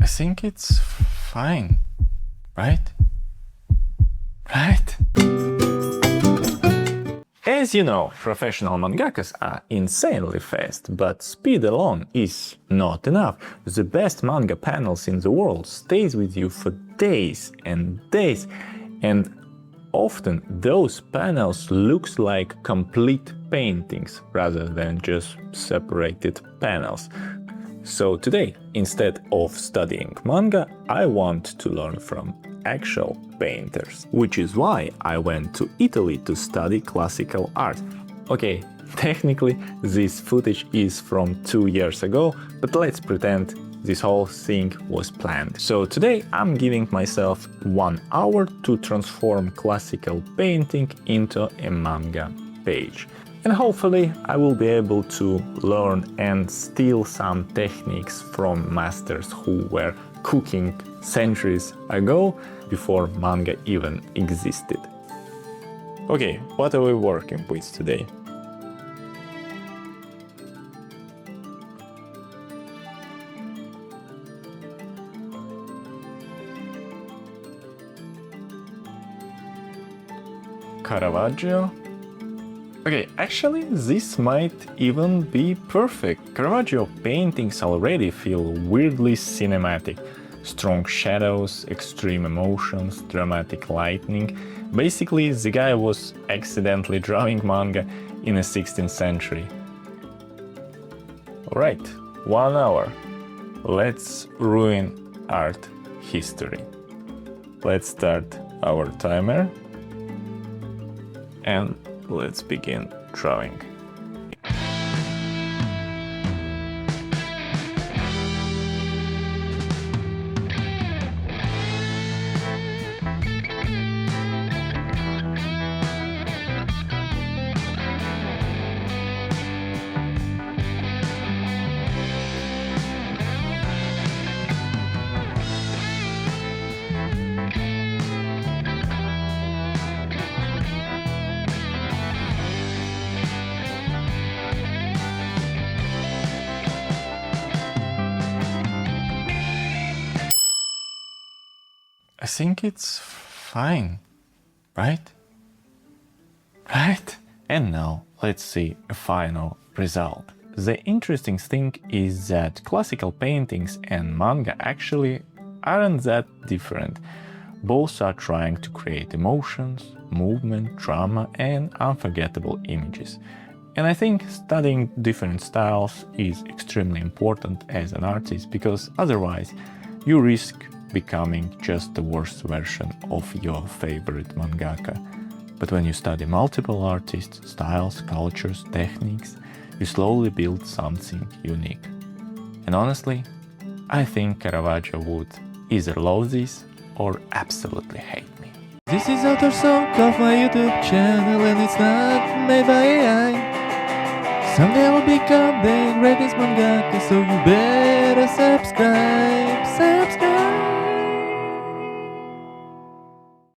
think it's fine, right? Right? As you know, professional mangakas are insanely fast, but speed alone is not enough. The best manga panels in the world stays with you for days and days, and often those panels looks like complete paintings rather than just separated panels. So today, instead of studying manga, I want to learn from actual painters. Which is why I went to Italy to study classical art. Okay, technically this footage is from 2 years ago, but let's pretend this whole thing was planned. So today I'm giving myself 1 hour to transform classical painting into a manga page. And hopefully I will be able to learn and steal some techniques from masters who were cooking centuries ago, before manga even existed. Okay, what are we working with today? Caravaggio? Okay, actually this might even be perfect. Caravaggio paintings already feel weirdly cinematic. Strong shadows, extreme emotions, dramatic lighting. Basically, the guy was accidentally drawing manga in the 16th century. Alright, 1 hour. Let's ruin art history. Let's start our timer. And let's begin drawing. I think it's fine, right? Right? And now let's see a final result. The interesting thing is that classical paintings and manga actually aren't that different. Both are trying to create emotions, movement, drama and unforgettable images. And I think studying different styles is extremely important as an artist, because otherwise you risk becoming just the worst version of your favorite mangaka. But when you study multiple artists, styles, cultures, techniques, you slowly build something unique. And honestly, I think Caravaggio would either love this or absolutely hate me. This is Author Song of my YouTube channel, and it's not made by AI. Someday I'll become the greatest mangaka, so you better subscribe.